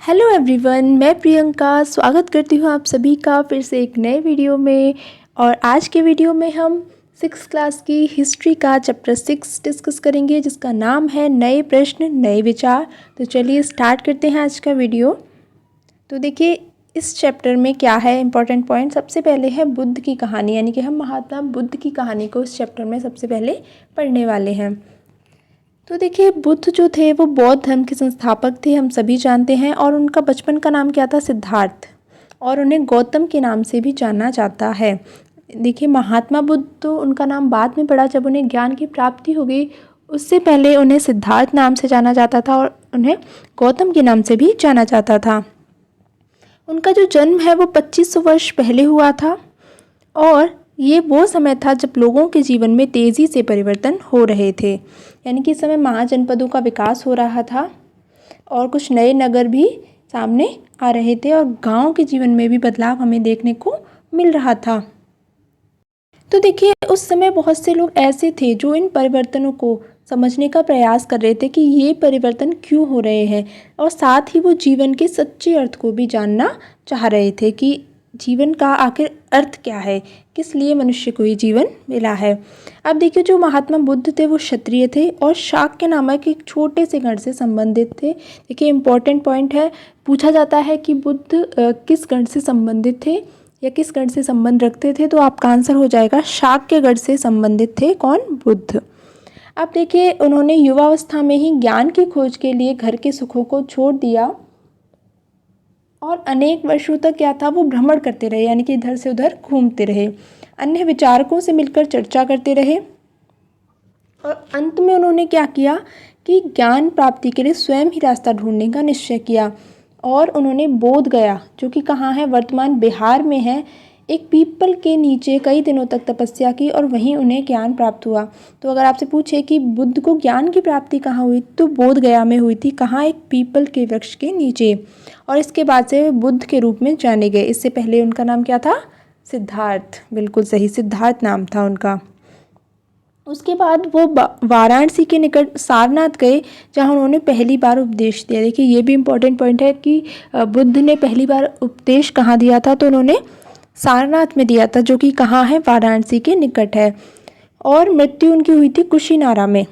Hello everyone, मैं प्रियंका स्वागत करती हूँ आप सभी का फिर से एक नए वीडियो में। और आज के वीडियो में हम 6th क्लास की हिस्ट्री का चैप्टर 6 डिस्कस करेंगे, जिसका नाम है नए प्रश्न नए विचार। तो चलिए स्टार्ट करते हैं आज का वीडियो। तो देखिए इस चैप्टर में क्या है इम्पॉर्टेंट पॉइंट। सबसे पहले है बुद्ध की कहानी, यानी कि हम महात्मा बुद्ध की कहानी को इस चैप्टर में सबसे पहले पढ़ने वाले हैं। तो देखिए बुद्ध जो थे वो बौद्ध धर्म के संस्थापक थे, हम सभी जानते हैं। और उनका बचपन का नाम क्या था? सिद्धार्थ। और उन्हें गौतम के नाम से भी जाना जाता है। देखिए महात्मा बुद्ध तो उनका नाम बाद में पड़ा, जब उन्हें ज्ञान की प्राप्ति हो गई। उससे पहले उन्हें सिद्धार्थ नाम से जाना जाता था और उन्हें गौतम के नाम से भी जाना जाता था। उनका जो जन्म है वो 2500 वर्ष पहले हुआ था। और ये वो समय था जब लोगों के जीवन में तेज़ी से परिवर्तन हो रहे थे, यानी कि इस समय महाजनपदों का विकास हो रहा था और कुछ नए नगर भी सामने आ रहे थे और गांव के जीवन में भी बदलाव हमें देखने को मिल रहा था। तो देखिए उस समय बहुत से लोग ऐसे थे जो इन परिवर्तनों को समझने का प्रयास कर रहे थे कि ये परिवर्तन क्यों हो रहे हैं, और साथ ही वो जीवन के सच्चे अर्थ को भी जानना चाह रहे थे कि जीवन का आखिर अर्थ क्या है, किस लिए मनुष्य को ये जीवन मिला है। अब देखिए जो महात्मा बुद्ध थे वो क्षत्रिय थे और शाक्य नामक एक छोटे से गण से संबंधित थे। देखिए इम्पोर्टेंट पॉइंट है, पूछा जाता है कि बुद्ध किस गण से संबंधित थे या किस गण से संबंध रखते थे, तो आपका आंसर हो जाएगा शाक्य गण से संबंधित थे। कौन? बुद्ध। अब देखिए उन्होंने युवावस्था में ही ज्ञान की खोज के लिए घर के सुखों को छोड़ दिया और अनेक वर्षों तक क्या था, वो भ्रमण करते रहे, यानी कि इधर से उधर घूमते रहे, अन्य विचारकों से मिलकर चर्चा करते रहे। और अंत में उन्होंने क्या किया कि ज्ञान प्राप्ति के लिए स्वयं ही रास्ता ढूंढने का निश्चय किया। और उन्होंने बोध गया, जो कि कहाँ है? वर्तमान बिहार में है, एक पीपल के नीचे कई दिनों तक तपस्या की और वहीं उन्हें ज्ञान प्राप्त हुआ। तो अगर आपसे पूछे कि बुद्ध को ज्ञान की प्राप्ति कहाँ हुई, तो बोध गया में हुई थी। कहाँ? एक पीपल के वृक्ष के नीचे। और इसके बाद से वे बुद्ध के रूप में जाने गए। इससे पहले उनका नाम क्या था? सिद्धार्थ। बिल्कुल सही, सिद्धार्थ नाम था उनका। उसके बाद वो वाराणसी के निकट सारनाथ गए, जहाँ उन्होंने पहली बार उपदेश दिया। देखिए ये भी इम्पोर्टेंट पॉइंट है कि बुद्ध ने पहली बार उपदेश कहाँ दिया था, तो उन्होंने सारनाथ में दिया था, जो कि कहाँ है? वाराणसी के निकट है। और मृत्यु उनकी हुई थी कुशीनारा में।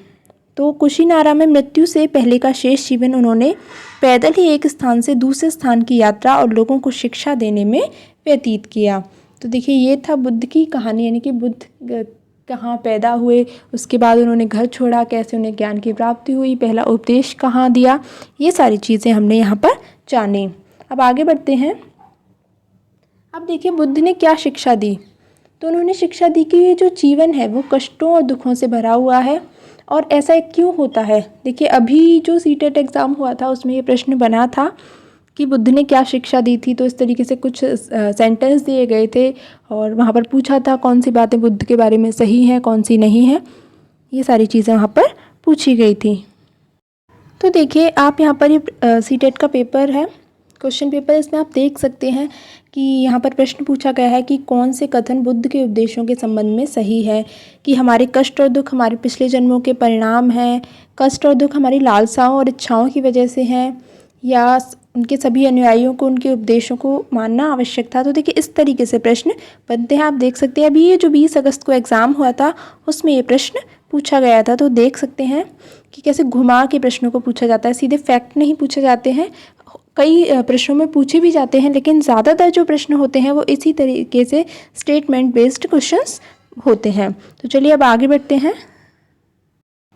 तो कुशीनारा में मृत्यु से पहले का शेष जीवन उन्होंने पैदल ही एक स्थान से दूसरे स्थान की यात्रा और लोगों को शिक्षा देने में व्यतीत किया। तो देखिए ये था बुद्ध की कहानी, यानी कि बुद्ध कहाँ पैदा हुए, उसके बाद उन्होंने घर छोड़ा, कैसे उन्हें ज्ञान की प्राप्ति हुई, पहला उपदेश कहाँ दिया, ये सारी चीज़ें हमने यहाँ पर जानी। अब आगे बढ़ते हैं। अब देखिए बुद्ध ने क्या शिक्षा दी। तो उन्होंने शिक्षा दी कि ये जो जीवन है वो कष्टों और दुखों से भरा हुआ है, और ऐसा क्यों होता है। देखिए अभी जो सीटेट एग्ज़ाम हुआ था उसमें ये प्रश्न बना था कि बुद्ध ने क्या शिक्षा दी थी। तो इस तरीके से कुछ सेंटेंस दिए गए थे और वहाँ पर पूछा था कौन सी बातें बुद्ध के बारे में सही हैं, कौन सी नहीं है। ये सारी चीज़ें वहाँ पर पूछी गई थी। तो देखिए आप यहाँ पर ये सीटेट का पेपर है, क्वेश्चन पेपर, इसमें आप देख सकते हैं कि यहाँ पर प्रश्न पूछा गया है कि कौन से कथन बुद्ध के उपदेशों के संबंध में सही है, कि हमारे कष्ट और दुख हमारे पिछले जन्मों के परिणाम हैं, कष्ट और दुख हमारी लालसाओं और इच्छाओं की वजह से हैं, या उनके सभी अनुयायियों को उनके उपदेशों को मानना आवश्यक था। तो देखिए इस तरीके से प्रश्न बनते हैं। आप देख सकते हैं अभी ये जो 20 अगस्त को एग्ज़ाम हुआ था उसमें ये प्रश्न पूछा गया था। तो देख सकते हैं कि कैसे घुमा के प्रश्नों को पूछा जाता है, सीधे फैक्ट नहीं पूछे जाते हैं। कई प्रश्नों में पूछे भी जाते हैं, लेकिन ज़्यादातर जो प्रश्न होते हैं वो इसी तरीके से स्टेटमेंट बेस्ड क्वेश्चंस होते हैं। तो चलिए अब आगे बढ़ते हैं।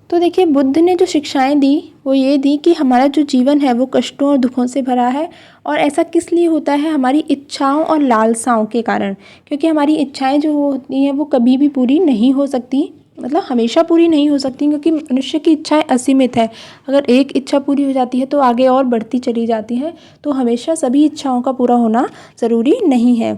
तो देखिए बुद्ध ने जो शिक्षाएं दी वो ये दी कि हमारा जो जीवन है वो कष्टों और दुखों से भरा है, और ऐसा किस लिए होता है? हमारी इच्छाओं और लालसाओं के कारण। क्योंकि हमारी इच्छाएं जो होती हैं वो कभी भी पूरी नहीं हो सकती, मतलब हमेशा पूरी नहीं हो सकती, क्योंकि मनुष्य की इच्छाएं असीमित है। अगर एक इच्छा पूरी हो जाती है तो आगे और बढ़ती चली जाती हैं। तो हमेशा सभी इच्छाओं का पूरा होना ज़रूरी नहीं है।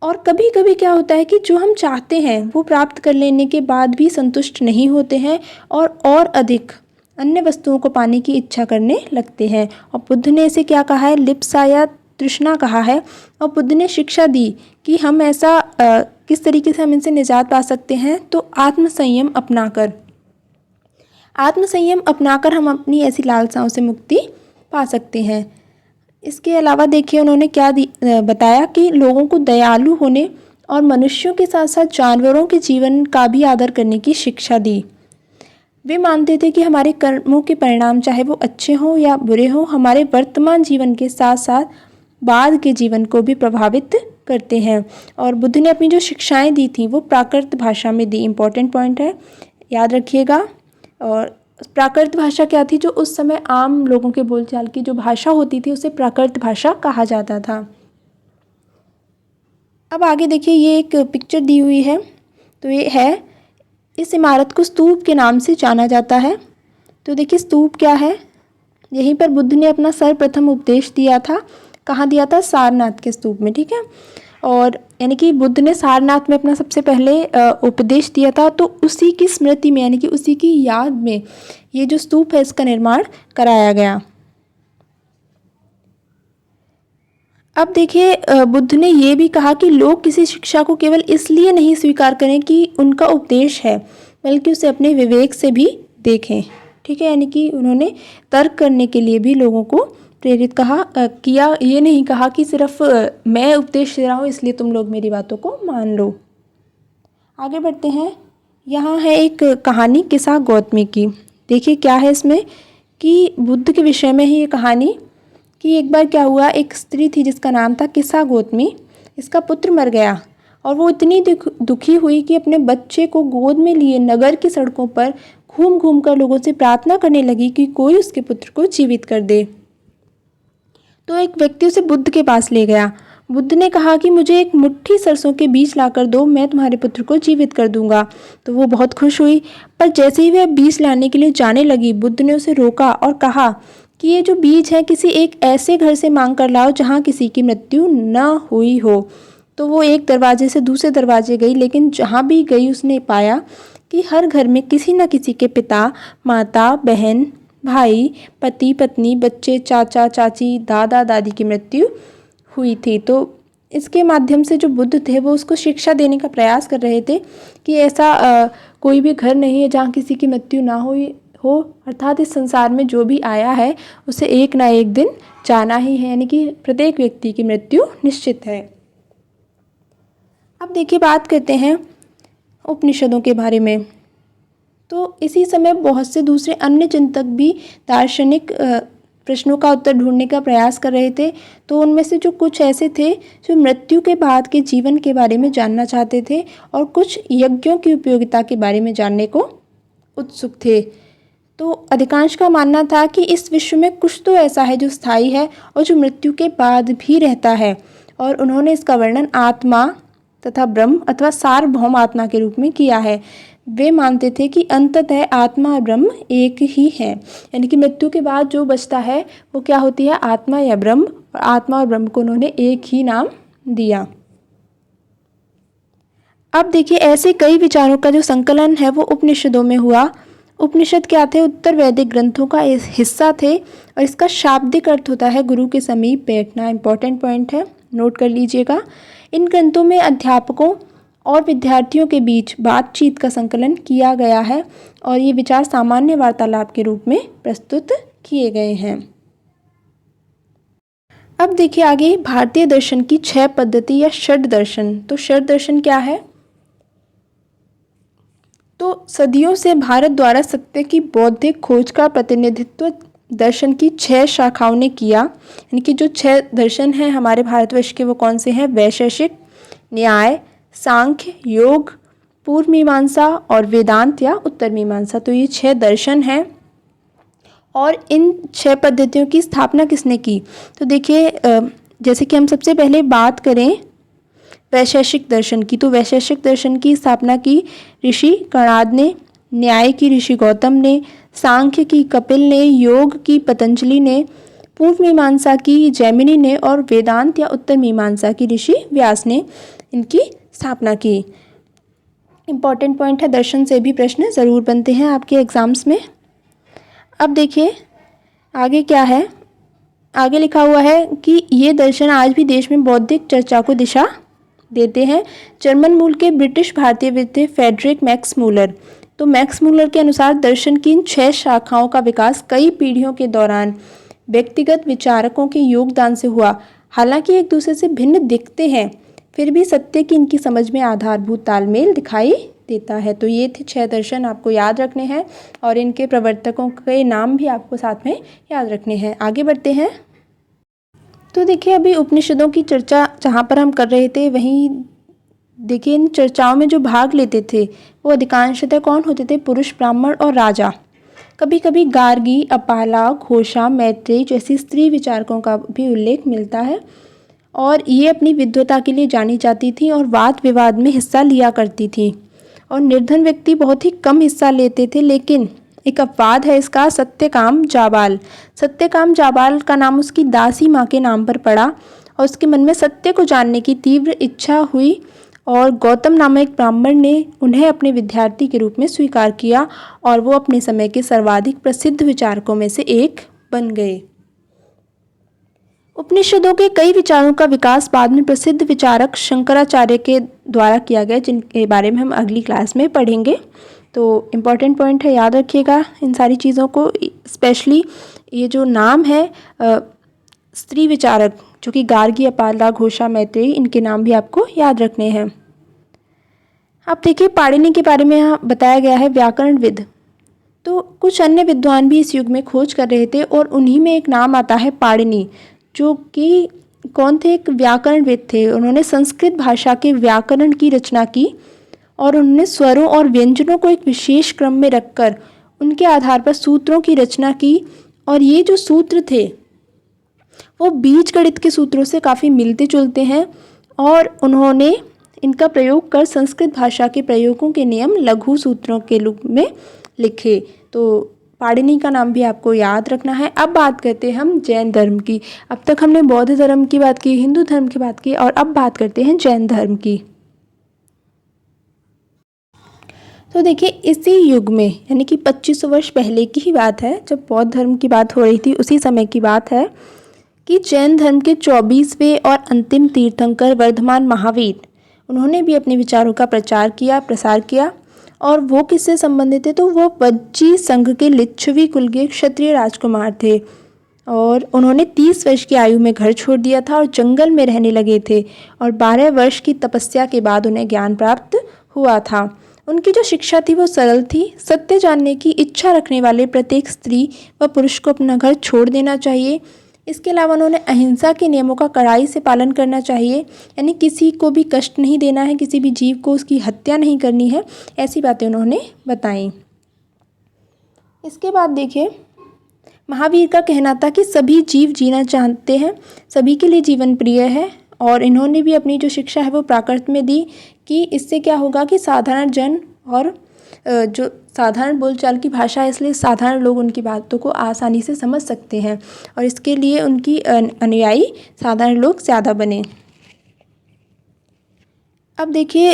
और कभी कभी क्या होता है कि जो हम चाहते हैं वो प्राप्त कर लेने के बाद भी संतुष्ट नहीं होते हैं और अधिक अन्य वस्तुओं को पाने की इच्छा करने लगते हैं। और बुद्ध ने इसे क्या कहा है? लिप्सा या तृष्णा कहा है। और बुद्ध ने शिक्षा दी कि हम ऐसा किस तरीके से हम इनसे निजात पा सकते हैं। तो आत्मसंयम अपनाकर हम अपनी ऐसी लालसाओं से मुक्ति पा सकते हैं। इसके अलावा देखिए उन्होंने क्या बताया कि लोगों को दयालु होने और मनुष्यों के साथ साथ जानवरों के जीवन का भी आदर करने की शिक्षा दी। वे मानते थे कि हमारे कर्मों के परिणाम चाहे वो अच्छे हों या बुरे हों, हमारे वर्तमान जीवन के साथ साथ बाद के जीवन को भी प्रभावित करते हैं। और बुद्ध ने अपनी जो शिक्षाएं दी थी वो प्राकृत भाषा में दी। इम्पॉर्टेंट पॉइंट है, याद रखिएगा। और प्राकृत भाषा क्या थी? जो उस समय आम लोगों के बोलचाल की जो भाषा होती थी उसे प्राकृत भाषा कहा जाता था। अब आगे देखिए, ये एक पिक्चर दी हुई है, तो ये है, इस इमारत को स्तूप के नाम से जाना जाता है। तो देखिए स्तूप क्या है? यहीं पर बुद्ध ने अपना सर्वप्रथम उपदेश दिया था। कहाँ दिया था? सारनाथ के स्तूप में, ठीक है। और यानी कि बुद्ध ने सारनाथ में अपना सबसे पहले उपदेश दिया था, तो उसी की स्मृति में यानी कि उसी की याद में ये जो स्तूप है इसका निर्माण कराया गया। अब देखिए बुद्ध ने ये भी कहा कि लोग किसी शिक्षा को केवल इसलिए नहीं स्वीकार करें कि उनका उपदेश है, बल्कि उसे अपने विवेक से भी देखें, ठीक है। यानी कि उन्होंने तर्क करने के लिए भी लोगों को प्रेरित किया। ये नहीं कहा कि सिर्फ मैं उपदेश दे रहा हूँ इसलिए तुम लोग मेरी बातों को मान लो। आगे बढ़ते हैं। यहाँ है एक कहानी किस्सा गौतमी की। देखिए क्या है इसमें कि बुद्ध के विषय में ही ये कहानी कि एक बार क्या हुआ, एक स्त्री थी जिसका नाम था किस्सा गौतमी। इसका पुत्र मर गया और वो इतनी दुखी हुई कि अपने बच्चे को गोद में लिए नगर की सड़कों पर घूम घूम कर लोगों से प्रार्थना करने लगी कि कोई उसके पुत्र को जीवित कर दे। तो एक व्यक्ति उसे बुद्ध के पास ले गया। बुद्ध ने कहा कि मुझे एक मुट्ठी सरसों के बीज लाकर दो, मैं तुम्हारे पुत्र को जीवित कर दूंगा। तो वो बहुत खुश हुई, पर जैसे ही वह बीज लाने के लिए जाने लगी, बुद्ध ने उसे रोका और कहा कि ये जो बीज है किसी एक ऐसे घर से मांग कर लाओ जहाँ किसी की मृत्यु न हुई हो। तो वो एक दरवाजे से दूसरे दरवाजे गई, लेकिन जहाँ भी गई उसने पाया कि हर घर में किसी न किसी के पिता, माता, बहन, भाई, पति, पत्नी, बच्चे, चाचा, चाची, दादा, दादी की मृत्यु हुई थी। तो इसके माध्यम से जो बुद्ध थे वो उसको शिक्षा देने का प्रयास कर रहे थे कि ऐसा कोई भी घर नहीं है जहाँ किसी की मृत्यु ना हुई हो, अर्थात इस संसार में जो भी आया है उसे एक ना एक दिन जाना ही है, यानी कि प्रत्येक व्यक्ति की मृत्यु निश्चित है। अब देखिए बात करते हैं उपनिषदों के बारे में। तो इसी समय बहुत से दूसरे अन्य चिंतक भी दार्शनिक प्रश्नों का उत्तर ढूंढने का प्रयास कर रहे थे। तो उनमें से जो कुछ ऐसे थे जो मृत्यु के बाद के जीवन के बारे में जानना चाहते थे और कुछ यज्ञों की उपयोगिता के बारे में जानने को उत्सुक थे। तो अधिकांश का मानना था कि इस विश्व में कुछ तो ऐसा है जो स्थायी है और जो मृत्यु के बाद भी रहता है, और उन्होंने इसका वर्णन आत्मा तथा ब्रह्म अथवा सार्वभौम आत्मा के रूप में किया है। वे मानते थे कि अंततः आत्मा और ब्रह्म एक ही है, यानी कि मृत्यु के बाद जो बचता है वो क्या होती है, आत्मा या ब्रह्म। और आत्मा और ब्रह्म को उन्होंने एक ही नाम दिया। अब देखिए ऐसे कई विचारों का जो संकलन है वो उपनिषदों में हुआ। उपनिषद क्या थे? उत्तर वैदिक ग्रंथों का हिस्सा थे और इसका शाब्दिक अर्थ होता है गुरु के समीप बैठना। इंपॉर्टेंट पॉइंट है, नोट कर लीजिएगा। इन ग्रंथों में अध्यापकों और विद्यार्थियों के बीच बातचीत का संकलन किया गया है और ये विचार सामान्य वार्तालाप के रूप में प्रस्तुत किए गए हैं। अब देखिए आगे भारतीय दर्शन की 6 पद्धति या षड दर्शन। तो षड दर्शन क्या है? तो सदियों से भारत द्वारा सत्य की बौद्धिक खोज का प्रतिनिधित्व दर्शन की 6 शाखाओं ने किया। यानी कि जो 6 दर्शन हैं हमारे भारतवर्ष के वो कौन से हैं? वैशेषिक, न्याय, सांख्य, योग, पूर्व मीमांसा और वेदांत या उत्तर मीमांसा। तो ये 6 दर्शन हैं। और इन 6 पद्धतियों की स्थापना किसने की? तो देखिए जैसे कि हम सबसे पहले बात करें वैशेषिक दर्शन की, तो वैशेषिक दर्शन की स्थापना की ऋषि कणाद ने, न्याय की ऋषि गौतम ने, सांख्य की कपिल ने, योग की पतंजलि ने, पूर्व मीमांसा की जैमिनी ने और वेदांत या उत्तर मीमांसा की ऋषि व्यास ने इनकी स्थापना की। इम्पॉर्टेंट पॉइंट है, दर्शन से भी प्रश्न ज़रूर बनते हैं आपके एग्ज़ाम्स में। अब देखिए आगे क्या है, आगे लिखा हुआ है कि ये दर्शन आज भी देश में बौद्धिक चर्चा को दिशा देते हैं। जर्मन मूल के ब्रिटिश भारतीयविद थे फ्रेडरिक मैक्स मूलर। तो मैक्स मूलर के अनुसार दर्शन की इन 6 शाखाओं का विकास कई पीढ़ियों के दौरान व्यक्तिगत विचारकों के योगदान से हुआ। हालांकि एक दूसरे से भिन्न दिखते हैं, फिर भी सत्य की इनकी समझ में आधारभूत तालमेल दिखाई देता है। तो ये थे 6 दर्शन, आपको याद रखने हैं और इनके प्रवर्तकों के नाम भी आपको साथ में याद रखने हैं। आगे बढ़ते हैं। तो देखिए, अभी उपनिषदों की चर्चा जहाँ पर हम कर रहे थे, वहीं देखिए इन चर्चाओं में जो भाग लेते थे वो अधिकांशतः कौन होते थे? पुरुष, ब्राह्मण और राजा। कभी कभी गार्गी, अपाला, घोषा, मैत्रेयी जैसी स्त्री विचारकों का भी उल्लेख मिलता है और ये अपनी विद्वता के लिए जानी जाती थी और वाद विवाद में हिस्सा लिया करती थी। और निर्धन व्यक्ति बहुत ही कम हिस्सा लेते थे, लेकिन एक अपवाद है इसका, सत्यकाम जाबाल। सत्यकाम जाबाल का नाम उसकी दासी माँ के नाम पर पड़ा और उसके मन में सत्य को जानने की तीव्र इच्छा हुई और गौतम नामक एक ब्राह्मण ने उन्हें अपने विद्यार्थी के रूप में स्वीकार किया और वो अपने समय के सर्वाधिक प्रसिद्ध विचारकों में से एक बन गए। उपनिषदों के कई विचारों का विकास बाद में प्रसिद्ध विचारक शंकराचार्य के द्वारा किया गया, जिनके बारे में हम अगली क्लास में पढ़ेंगे। तो इम्पॉर्टेंट पॉइंट है, याद रखिएगा इन सारी चीज़ों को। स्पेशली ये जो नाम है स्त्री विचारक, जो कि गार्गी, अपाला, घोषा, मैत्रेयी, इनके नाम भी आपको याद रखने हैं। अब देखिए, पाणिनि के बारे में यहाँ बताया गया है, व्याकरणविद। तो कुछ अन्य विद्वान भी इस युग में खोज कर रहे थे और उन्हीं में एक नाम आता है पाणिनि, जो कि कौन थे? एक व्याकरणविद थे। उन्होंने संस्कृत भाषा के व्याकरण की रचना की और उन्होंने स्वरों और व्यंजनों को एक विशेष क्रम में रखकर उनके आधार पर सूत्रों की रचना की। और ये जो सूत्र थे वो बीज गणित के सूत्रों से काफ़ी मिलते जुलते हैं और उन्होंने इनका प्रयोग कर संस्कृत भाषा के प्रयोगों के नियम लघु सूत्रों के रूप में लिखे। तो पाणिनि का नाम भी आपको याद रखना है। अब बात करते हैं हम जैन धर्म की। अब तक हमने बौद्ध धर्म की बात की, हिंदू धर्म की बात की और अब बात करते हैं जैन धर्म की। तो देखिए, इसी युग में यानी कि 2500 वर्ष पहले की ही बात है, जब बौद्ध धर्म की बात हो रही थी, उसी समय की बात है कि जैन धर्म के 24वें और अंतिम तीर्थंकर वर्धमान महावीर, उन्होंने भी अपने विचारों का प्रसार किया। और वो किससे संबंधित थे? तो वो वज्जी संघ के लिच्छवी कुल के क्षत्रिय राजकुमार थे और उन्होंने 30 वर्ष की आयु में घर छोड़ दिया था और जंगल में रहने लगे थे और 12 वर्ष की तपस्या के बाद उन्हें ज्ञान प्राप्त हुआ था। उनकी जो शिक्षा थी वो सरल थी। सत्य जानने की इच्छा रखने वाले प्रत्येक स्त्री व पुरुष को अपना घर छोड़ देना चाहिए। इसके अलावा उन्होंने अहिंसा के नियमों का कड़ाई से पालन करना चाहिए, यानी किसी को भी कष्ट नहीं देना है, किसी भी जीव को उसकी हत्या नहीं करनी है, ऐसी बातें उन्होंने बताई। इसके बाद देखिए, महावीर का कहना था कि सभी जीव जीना चाहते हैं, सभी के लिए जीवन प्रिय है और इन्होंने भी अपनी जो शिक्षा है वो प्राकृत में दी कि इससे क्या होगा कि साधारण जन और जो साधारण बोलचाल की भाषा है, इसलिए साधारण लोग उनकी बातों को आसानी से समझ सकते हैं और इसके लिए उनकी अनुयायी साधारण लोग ज़्यादा बने। अब देखिए,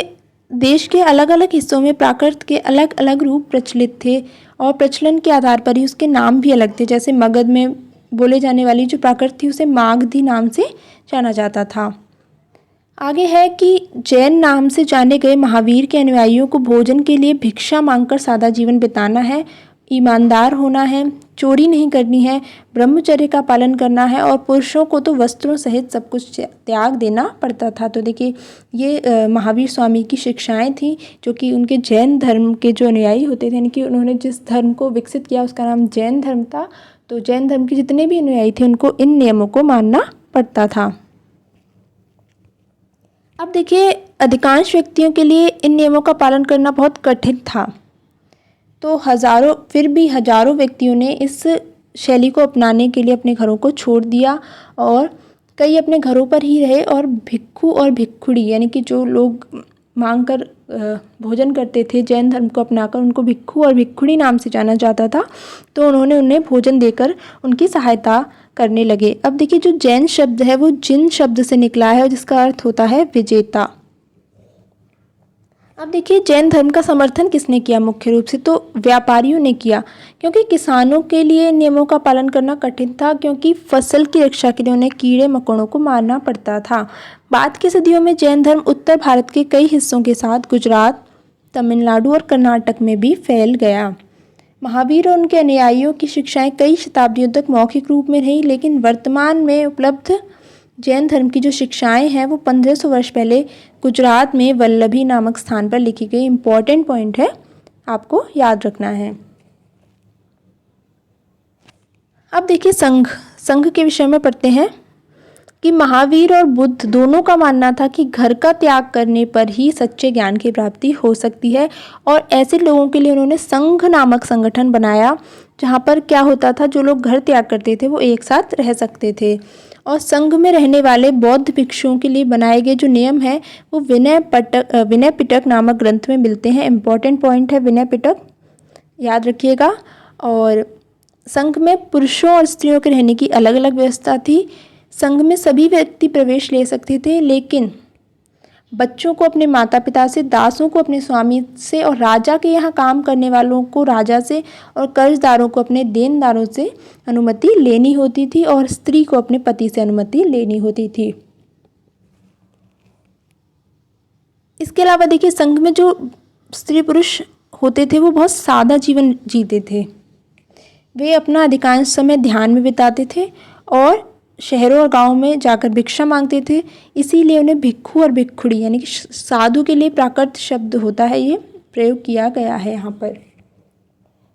देश के अलग अलग हिस्सों में प्राकृत के अलग अलग रूप प्रचलित थे और प्रचलन के आधार पर ही उसके नाम भी अलग थे। जैसे मगध में बोले जाने वाली जो प्राकृत थी उसे मागधी नाम से जाना जाता था। आगे है कि जैन नाम से जाने गए महावीर के अनुयायियों को भोजन के लिए भिक्षा मांगकर सादा जीवन बिताना है, ईमानदार होना है, चोरी नहीं करनी है, ब्रह्मचर्य का पालन करना है और पुरुषों को तो वस्त्रों सहित सब कुछ त्याग देना पड़ता था। तो देखिए, ये महावीर स्वामी की शिक्षाएं थी जो कि उनके जैन धर्म के जो अनुयायी होते थे, यानी कि उन्होंने जिस धर्म को विकसित किया उसका नाम जैन धर्म था। तो जैन धर्म के जितने भी अनुयायी थे उनको इन नियमों को मानना पड़ता था। अब देखिए, अधिकांश व्यक्तियों के लिए इन नियमों का पालन करना बहुत कठिन था। तो हजारों व्यक्तियों ने इस शैली को अपनाने के लिए अपने घरों को छोड़ दिया और कई अपने घरों पर ही रहे और भिक्खु और भिक्खुड़ी, यानी कि जो लोग मांग कर भोजन करते थे जैन धर्म को अपनाकर, उनको भिक्खु और भिक्खुड़ी नाम से जाना जाता था। तो उन्होंने उन्हें भोजन देकर उनकी सहायता करने लगे। अब देखिए, जो जैन शब्द है वो जिन शब्द से निकला है जिसका अर्थ होता है विजेता। अब देखिए, जैन धर्म का समर्थन किसने किया? मुख्य रूप से तो व्यापारियों ने किया, क्योंकि किसानों के लिए नियमों का पालन करना कठिन था, क्योंकि फसल की रक्षा के लिए उन्हें कीड़े मकोड़ों को मारना पड़ता था। बाद की सदियों में जैन धर्म उत्तर भारत के कई हिस्सों के साथ गुजरात, तमिलनाडु और कर्नाटक में भी फैल गया। महावीर और उनके अनुयायियों की शिक्षाएं कई शताब्दियों तक मौखिक रूप में रहीं, लेकिन वर्तमान में उपलब्ध जैन धर्म की जो शिक्षाएं हैं वो 1500 वर्ष पहले गुजरात में वल्लभी नामक स्थान पर लिखी गई। इम्पॉर्टेंट पॉइंट है, आपको याद रखना है। अब देखिए संघ के विषय में पढ़ते हैं कि महावीर और बुद्ध दोनों का मानना था कि घर का त्याग करने पर ही सच्चे ज्ञान की प्राप्ति हो सकती है, और ऐसे लोगों के लिए उन्होंने संघ नामक संगठन बनाया, जहाँ पर क्या होता था, जो लोग घर त्याग करते थे वो एक साथ रह सकते थे। और संघ में रहने वाले बौद्ध भिक्षुओं के लिए बनाए गए जो नियम हैं वो विनय पिटक नामक ग्रंथ में मिलते हैं। इम्पॉर्टेंट पॉइंट है विनय पिटक, याद रखिएगा। और संघ में पुरुषों और स्त्रियों के रहने की अलग अलग व्यवस्था थी। संघ में सभी व्यक्ति प्रवेश ले सकते थे, लेकिन बच्चों को अपने माता पिता से, दासों को अपने स्वामी से, और राजा के यहाँ काम करने वालों को राजा से, और कर्जदारों को अपने देनदारों से अनुमति लेनी होती थी, और स्त्री को अपने पति से अनुमति लेनी होती थी। इसके अलावा देखिए संघ में जो स्त्री पुरुष होते थे वो बहुत सादा जीवन जीते थे। वे अपना अधिकांश समय ध्यान में बिताते थे और शहरों और गांवों में जाकर भिक्षा मांगते थे। इसीलिए उन्हें भिक्खु और भिक्खुड़ी यानी कि साधु के लिए प्राकृत शब्द होता है, ये प्रयोग किया गया है यहाँ पर।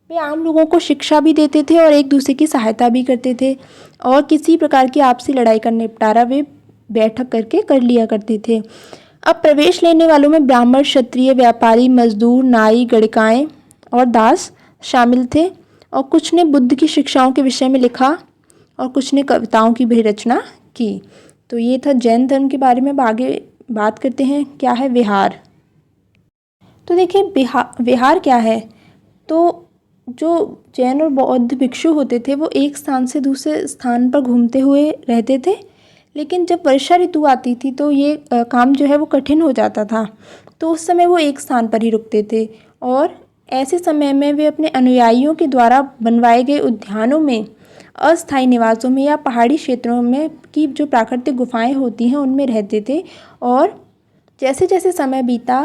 वे आम लोगों को शिक्षा भी देते थे और एक दूसरे की सहायता भी करते थे, और किसी प्रकार की आपसी लड़ाई का निपटारा वे बैठक करके कर लिया करते थे। अब प्रवेश लेने वालों में ब्राह्मण, क्षत्रिय, व्यापारी, मजदूर, नाई, गणिकाएँ और दास शामिल थे, और कुछ ने बुद्ध की शिक्षाओं के विषय में लिखा और कुछ ने कविताओं की भी रचना की। तो ये था जैन धर्म के बारे में। अब आगे बात करते हैं क्या है विहार। तो देखिए विहार क्या है, तो जो जैन और बौद्ध भिक्षु होते थे वो एक स्थान से दूसरे स्थान पर घूमते हुए रहते थे, लेकिन जब वर्षा ऋतु आती थी तो ये काम जो है वो कठिन हो जाता था, तो उस समय वो एक स्थान पर ही रुकते थे, और ऐसे समय में वे अपने अनुयायियों के द्वारा बनवाए गए उद्यानों में, अस्थायी निवासों में या पहाड़ी क्षेत्रों में की जो प्राकृतिक गुफाएं होती हैं उनमें रहते थे। और जैसे जैसे समय बीता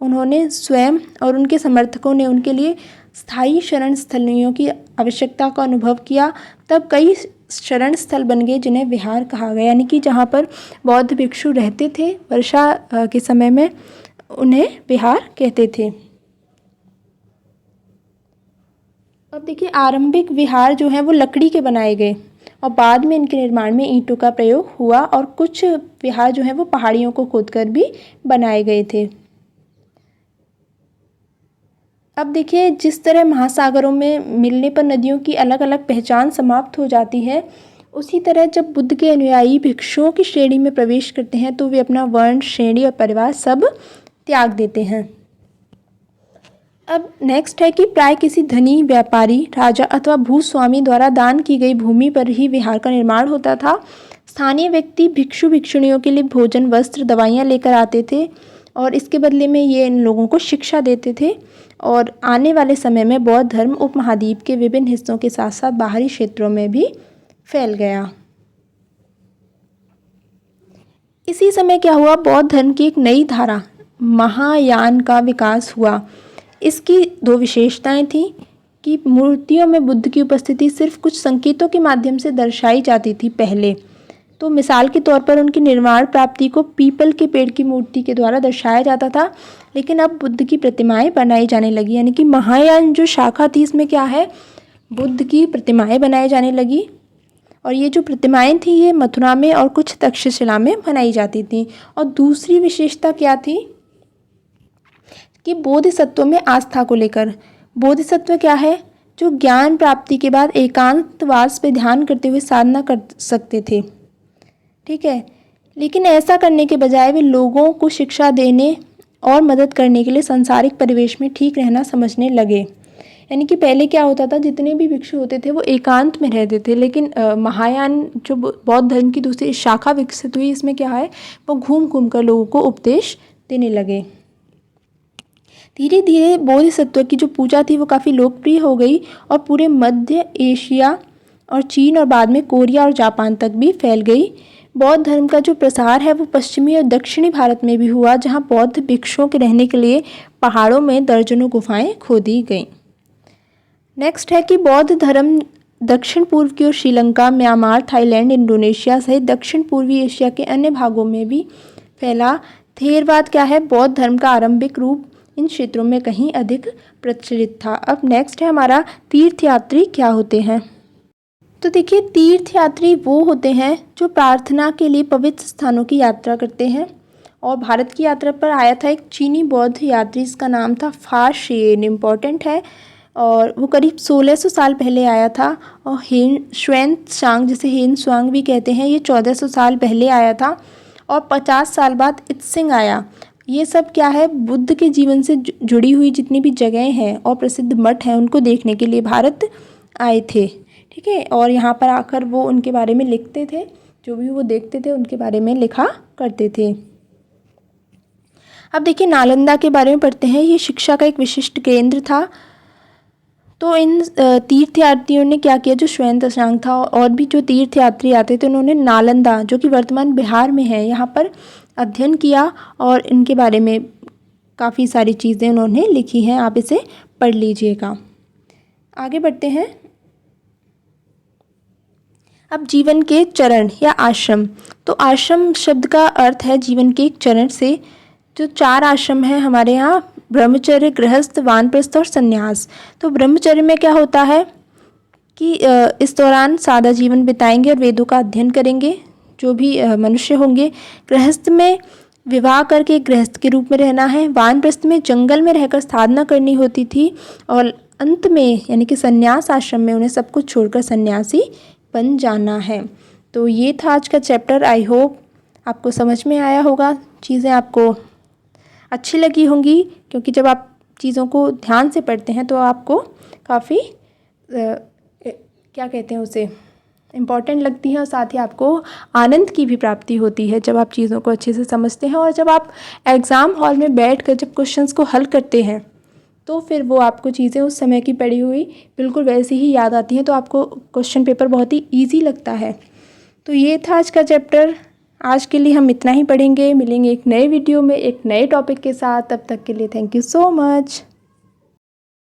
उन्होंने स्वयं और उनके समर्थकों ने उनके लिए स्थायी शरण स्थलियों की आवश्यकता का अनुभव किया। तब कई शरण स्थल बन गए जिन्हें विहार कहा गया, यानी कि जहाँ पर बौद्ध भिक्षु रहते थे वर्षा के समय में उन्हें विहार कहते थे। अब देखिए आरंभिक विहार जो है वो लकड़ी के बनाए गए, और बाद में इनके निर्माण में ईंटों का प्रयोग हुआ, और कुछ विहार जो है वो पहाड़ियों को खोदकर भी बनाए गए थे। अब देखिए जिस तरह महासागरों में मिलने पर नदियों की अलग अलग पहचान समाप्त हो जाती है, उसी तरह जब बुद्ध के अनुयायी भिक्षुओं की श्रेणी में प्रवेश करते हैं तो वे अपना वर्ण, श्रेणी और परिवार सब त्याग देते हैं। अब नेक्स्ट है कि प्राय किसी धनी व्यापारी, राजा अथवा भूस्वामी द्वारा दान की गई भूमि पर ही विहार का निर्माण होता था। स्थानीय व्यक्ति भिक्षु भिक्षुणियों के लिए भोजन, वस्त्र, दवाइयाँ लेकर आते थे, और इसके बदले में ये इन लोगों को शिक्षा देते थे। और आने वाले समय में बौद्ध धर्म उपमहाद्वीप के विभिन्न हिस्सों के साथ साथ बाहरी क्षेत्रों में भी फैल गया। इसी समय क्या हुआ, बौद्ध धर्म की एक नई धारा महायान का विकास हुआ। इसकी दो विशेषताएं थीं कि मूर्तियों में बुद्ध की उपस्थिति सिर्फ कुछ संकेतों के माध्यम से दर्शाई जाती थी पहले। तो मिसाल के तौर पर उनकी निर्वाण प्राप्ति को पीपल के पेड़ की मूर्ति के द्वारा दर्शाया जाता था, लेकिन अब बुद्ध की प्रतिमाएं बनाई जाने लगी, यानी कि महायान जो शाखा थी इसमें क्या है, बुद्ध की प्रतिमाएं बनाई जाने लगी। और ये जो प्रतिमाएं थी ये मथुरा में और कुछ तक्षशिला में बनाई जाती थी। और दूसरी विशेषता क्या थी कि बोधिसत्वों में आस्था को लेकर। बोधिसत्व क्या है, जो ज्ञान प्राप्ति के बाद एकांतवास पे ध्यान करते हुए साधना कर सकते थे, ठीक है, लेकिन ऐसा करने के बजाय वे लोगों को शिक्षा देने और मदद करने के लिए सांसारिक परिवेश में ठीक रहना समझने लगे। यानी कि पहले क्या होता था, जितने भी भिक्षु होते थे वो एकांत में रहते थे, लेकिन महायान जो बौद्ध धर्म की दूसरी शाखा विकसित हुई, इसमें क्या है, वो घूम घूम कर लोगों को उपदेश देने लगे। धीरे धीरे बोधिसत्व की जो पूजा थी वो काफ़ी लोकप्रिय हो गई और पूरे मध्य एशिया और चीन और बाद में कोरिया और जापान तक भी फैल गई। बौद्ध धर्म का जो प्रसार है वो पश्चिमी और दक्षिणी भारत में भी हुआ, जहाँ बौद्ध भिक्षुओं के रहने के लिए पहाड़ों में दर्जनों गुफाएं खोदी गईं। नेक्स्ट है कि बौद्ध धर्म दक्षिण पूर्व की ओर श्रीलंका, म्यांमार, थाईलैंड, इंडोनेशिया सहित दक्षिण पूर्वी एशिया के अन्य भागों में भी फैला। थेरवाद क्या है? बौद्ध धर्म का आरंभिक रूप इन क्षेत्रों में कहीं अधिक प्रचलित था। अब नेक्स्ट है हमारा तीर्थयात्री क्या होते हैं। तो देखिए, तीर्थयात्री वो होते हैं जो प्रार्थना के लिए पवित्र स्थानों की यात्रा करते हैं। और भारत की यात्रा पर आया था एक चीनी बौद्ध यात्री, जिसका नाम था फा शेन। इम्पॉर्टेंट है। और वो करीब 1600 साल पहले आया था। और ह्वेन त्सांग, जिसे हेन त्सांग भी कहते हैं, ये 1400 साल पहले आया था। और 50 साल बाद इत्सिंग आया। ये सब क्या है? बुद्ध के जीवन से जुड़ी हुई जितनी भी जगहें हैं और प्रसिद्ध मठ हैं, उनको देखने के लिए भारत आए थे। ठीक है। और यहाँ पर आकर वो उनके बारे में लिखते थे, जो भी वो देखते थे उनके बारे में लिखा करते थे। अब देखिए, नालंदा के बारे में पढ़ते हैं। ये शिक्षा का एक विशिष्ट केंद्र था। तो इन तीर्थयात्रियों ने क्या किया? जो ह्वेन त्सांग था और भी जो तीर्थयात्री आते थे, उन्होंने नालंदा, जो कि वर्तमान बिहार में है, यहाँ पर अध्ययन किया और इनके बारे में काफ़ी सारी चीज़ें उन्होंने लिखी हैं। आप इसे पढ़ लीजिएगा। आगे बढ़ते हैं। अब जीवन के चरण या आश्रम। तो आश्रम शब्द का अर्थ है जीवन के एक चरण से। जो 4 आश्रम हैं हमारे यहाँ: ब्रह्मचर्य, गृहस्थ, वानप्रस्थ और संन्यास। तो ब्रह्मचर्य में क्या होता है कि इस दौरान सादा जीवन बिताएंगे और वेदों का अध्ययन करेंगे जो भी मनुष्य होंगे। गृहस्थ में विवाह करके गृहस्थ के रूप में रहना है। वानप्रस्थ में जंगल में रहकर साधना करनी होती थी। और अंत में यानी कि संन्यास आश्रम में उन्हें सब कुछ छोड़कर सन्यासी बन जाना है। तो ये था आज का चैप्टर। आई होप आपको समझ में आया होगा, चीज़ें आपको अच्छी लगी होंगी, क्योंकि जब आप चीज़ों को ध्यान से पढ़ते हैं तो आपको काफ़ी क्या कहते हैं उसे, इम्पॉर्टेंट लगती हैं और साथ ही आपको आनंद की भी प्राप्ति होती है जब आप चीज़ों को अच्छे से समझते हैं। और जब आप एग्ज़ाम हॉल में बैठकर जब क्वेश्चंस को हल करते हैं तो फिर वो आपको चीज़ें उस समय की पढ़ी हुई बिल्कुल वैसी ही याद आती हैं, तो आपको क्वेश्चन पेपर बहुत ही ईजी लगता है। तो ये था आज का चैप्टर। आज के लिए हम इतना ही पढ़ेंगे। मिलेंगे एक नए वीडियो में एक नए टॉपिक के साथ। तब तक के लिए थैंक यू सो मच।